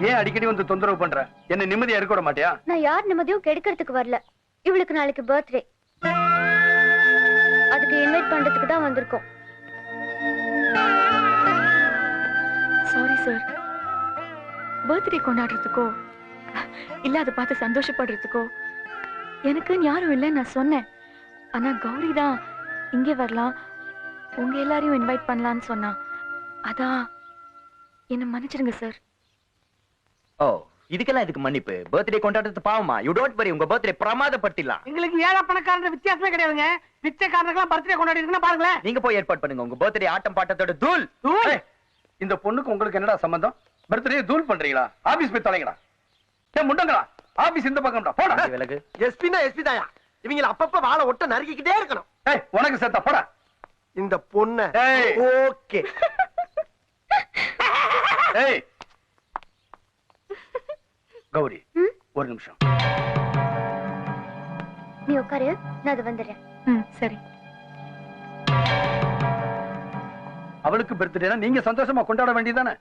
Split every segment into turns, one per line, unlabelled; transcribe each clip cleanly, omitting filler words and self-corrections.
ஏன் அடிக்கடி வந்து தொந்தரவு பண்ற? என்ன நிம்மதியா இருக்க விட மாட்டியா?
நான் யார் நிம்மதியும் கெடுக்கிறதுக்கு வரல. இவளுக்கு நாளைக்கு பர்த்டே, அதுக்கு இன்வைட் பண்றதுக்கு தான் வந்திருக்கோம்.
Sorry sir. பர்த்டே கொண்டாடுறதுக்கோ இல்ல அதை பார்த்து சந்தோஷப்படுறதுக்கோ எனக்கு யாரும் இல்லைன்னு நான் சொன்னேன். ஆனா கௌரி தான் இங்கே வரலாம், உங்க எல்லாரையும் இன்வைட் பண்ணலான்னு சொன்னா. அதான் என்ன மன்னிச்சிடுங்க சார்.
ஓ, இதுக்கெல்லாம் இதுக்கு மன்னிப்பு? பர்த்டே கொண்டாடுறது பாவமா? யூ டோன்ட் வரி, உங்க பர்த்டே பிரமாதப்படுத்திடலாம்.
எங்களுக்கு ஏழை பணக்காரன்ற வித்தியாசமே கிடையாதுங்க. பிச்சைக்காரனுக்குலாம் பர்த்டே கொண்டாடி இருக்குன்னா பாருங்களேன்.
நீங்க போய் ஏற்பாடு பண்ணுங்க உங்க பர்த்டே ஆட்டம் பாட்டத்தோட தூள்.
இந்த பொண்ணுக்கு உங்களுக்கு என்னடா சம்பந்தம்? பர்த்டே தூள் பண்றீங்களா? ஆபீஸ் போய் தொலைங்கடா. ஏன் முண்டங்களா? ஆபீஸ் இந்த பக்கம்டா. போடா
விலகு.
எஸ்பினா எஸ்பி தாயா. இவங்கள அப்பப்ப வாழை ஒட்ட நறுக்கிக்கிட்டே இருக்கணும்.
ஏய், உனக்கு செத்தா போடா.
இந்த பொண்ணு ஓகே.
ஏய் கௌரி, ஒரு நிமிஷம்.
நீ உட்காரு, நான் அது வந்துடுறேன்.
சரி.
அவளுக்கு பர்த்டேனா நீங்க சந்தோஷமா கொண்டாட வேண்டியதானே?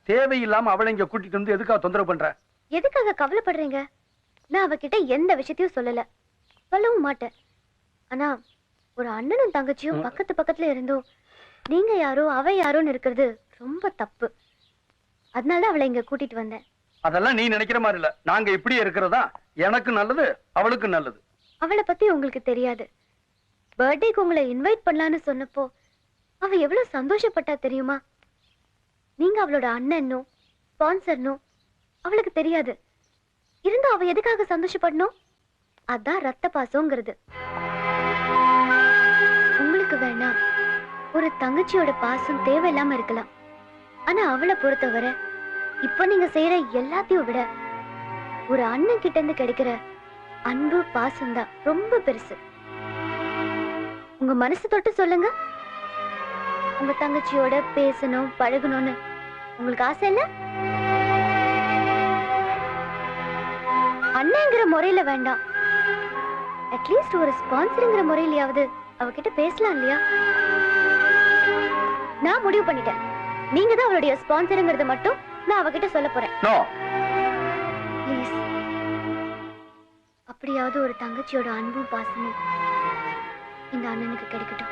தேவையில்லாம அவளை இங்க கூட்டிட்டு வந்து எதுக்காக தொந்தரவு பண்ற?
எதுக்காக கவலைப்படுறீங்க? நான் அவகிட்ட எந்த விஷயத்தையும் சொல்லல, சொல்லவும் மாட்டேன். ஆனா ஒரு அண்ணனும் தங்கச்சியும் பக்கத்து பக்கத்துல இருந்தோம் நீங்க யாரோ அவ யாரோன்னு இருக்கிறது ரொம்ப தப்பு. அதனால அவளை இங்க கூட்டிட்டு வந்தேன்.
அதெல்லாம் நீ நினைக்கிற மாதிரி இல்ல. நாங்க இப்படி இருக்கிறதா எனக்கு நல்லது, அவளுக்கு நல்லது.
அவளை பத்தி உங்களுக்கு தெரியாது. பர்த்டேக்கு உங்களை இன்வைட் பண்ணலான்னு சொன்னப்போ அவ எவ்வளவு சந்தோஷப்பட்டா தெரியுமா? நீங்க அவளோட அண்ணனும் ஸ்பான்சர்னும் அவளுக்கு தெரியாது. இருந்தா அவ எதுக்காக சந்தோஷப்படணும்? அதான் ரத்த பாசம்ங்கிறது. உங்களுக்கு வேணா ஒரு தங்கச்சியோட பாசம் தேவையில்லாம இருக்கலாம். ஆனா அவளை பொறுத்தவரை இப்ப நீங்க செய்யற எல்லாத்தையும் விட ஒரு அண்ணன் கிட்ட இருந்து கிடைக்கிற அன்பு பாசம் தான் ரொம்ப பெருசு. உங்க மனசு தொட்டு சொல்லுங்க, உங்க தங்கச்சியோட பேசணும் பழகணும்னு உங்களுக்கு ஆசை இல்ல? அண்ணங்கிற முறையில வேண்டாம், அட்லீஸ்ட் ஒரு ஸ்பான்சருங்கிற முறையிலயாவது அவகிட்ட பேசலாம் இல்லையா? நான் முடிவு பண்ணிட்டேன், நீங்க தான் அவளுடைய ஸ்பான்சருங்கிறத மட்டும் நான் அவகிட்ட சொல்ல போறேன். ப்ளீஸ், அப்படியாவது ஒரு தங்கச்சியோட அன்பும் பாசமும் இந்த அண்ணனுக்கு கிடைக்கட்டும்.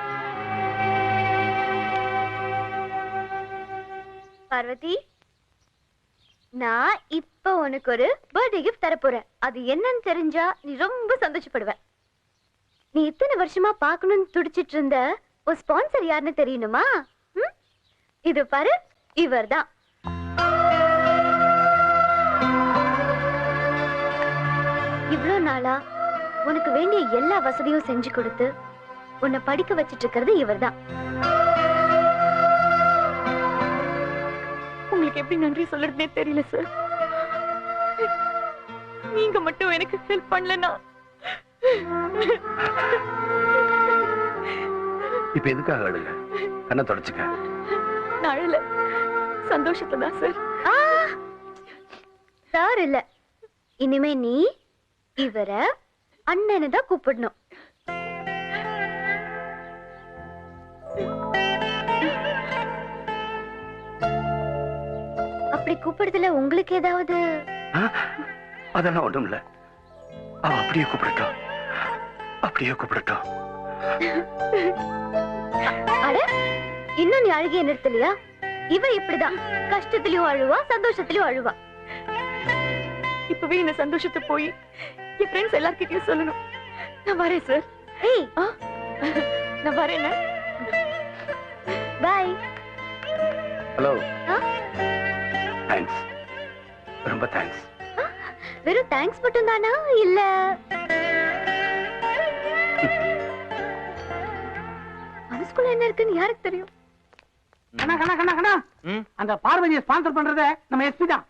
பார்வதி, நான் இப்ப உனக்கு ஒரு பர்த்டே கிஃப்ட் தரப்போறேன். அது என்னன்னு தெரிஞ்சா நீ ரொம்ப சந்தோஷப்படுவ. நீ இத்தனை வருஷமா பார்க்கணும்னு துடிச்சிட்டு இருந்த ஒரு ஸ்பான்சர் யாருன்னு தெரியணுமா? இது பாரு, இவர்தான். இவ்ளோ நாளா உனக்கு வேண்டிய எல்லா வசதியும் செஞ்சு கொடுத்து உன்னை படிக்க வச்சிட்டு இருக்கிறது இவர்தான்.
உங்களுக்கு எப்படி நன்றி சொல்றதுனே தெரியல சார். நீங்க மட்டும் எனக்கு ஹெல்ப் பண்ணலனா
இப்ப எதுக்காக அழுங்க? கண்ணை தொடச்சுக்க.
நாளல சந்தோஷத்துல தான் சார்.
சார் இல்ல, இனிமே நீ இவர அண்ணனை தான் கூப்பிடணும். அப்படி கூப்பிடுறதுல உங்களுக்கு ஏதாவது?
அதெல்லாம் ஒண்ணும் இல்ல. அவ அப்படியே கூப்பிடட்டும், அப்படியே கூப்பிடட்டும்.
அட, இன்னும் நீ அழுகிய நிறுத்தலையா? இவ இப்படிதான், கஷ்டத்திலயும் அழுவா சந்தோஷத்திலயும் அழுவா.
இப்பவே இந்த சந்தோஷத்தை போய் என் ஃப்ரெண்ட்ஸ் எல்லார்கிட்டயும் சொல்லணும். நான் வரேன் சார்.
ஏய்,
நான் வரேன்.
பை.
ஹலோ. தேங்க்ஸ், ரொம்ப தேங்க்ஸ்.
வெறும் தேங்க்ஸ் மட்டும் தானா இல்ல? மனசுக்குள்ள என்ன இருக்குன்னு யாருக்கு தெரியும்?
கண்ணா கண்ணா கண்ணா கண்ணா, அந்த பார்வதியை ஸ்பான்சர் பண்றத நம்ம எஸ்பி தான்.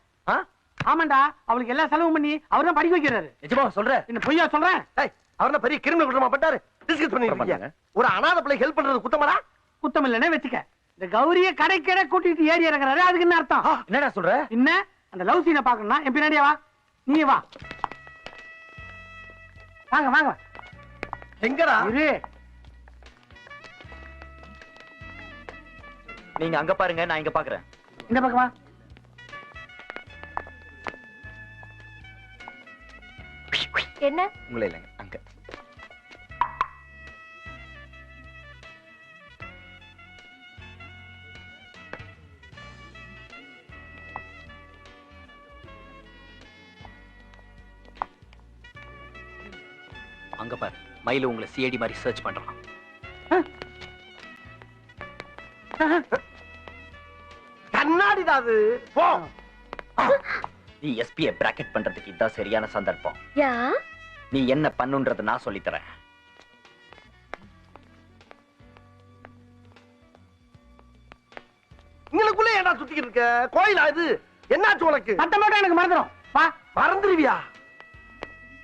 ஆமாண்டா, அவளுக்கு எல்லா செலவும் பண்ணி அவர் தான் படிக்க வைக்கிறாரு.
நிஜமா சொல்ற?
என்ன பொய்யா சொல்றேன்?
அவர் பெரிய கிரிமினல் குற்றமா பட்டாரு. டிஸ்கஸ் பண்ணிருக்கீங்க. ஒரு அனாதை பிள்ளை ஹெல்ப் பண்றது குத்தமாடா?
குத்தம் இல்லனே வெச்சுக்க. இந்த கௌரிய கடைக்கடை கூட்டிட்டு ஏறி இறங்குறாரு, அதுக்கு என்ன அர்த்தம்?
என்னடா சொல்ற?
என்ன அந்த லவ் சீனை பார்க்கணும்னா என் பின்னாடியே வா. நீ வா. வாங்க வாங்க.
எங்கடா
இரு.
நீங்க அங்க பாருங்க, நான் இங்க பாக்குறேன்.
இந்த பக்கம் வா.
என்ன?
உங்களை இல்லைங்க, அங்க. அங்க பாரு, மயில உங்களை சிஐடி மாதிரி சர்ச் பண்றான்.
கண்ணாடி தான் அது. போ.
நீ எஸ்பியை பிராக்கெட் பண்றதுக்கு இதான் சரியான சந்தர்ப்பம்.
யா
நீ என்ன பண்ணுன்றத நான் சொல்லித் தரேன்.
உங்களுக்குள்ள ஏன்டா சுத்திக்கிட்டு இருக்க? கோயிலா இது? என்னாச்சு உனக்கு?
சத்தம் போட்டா எனக்கு மறந்துடும். வா.
மறந்துடுவியா?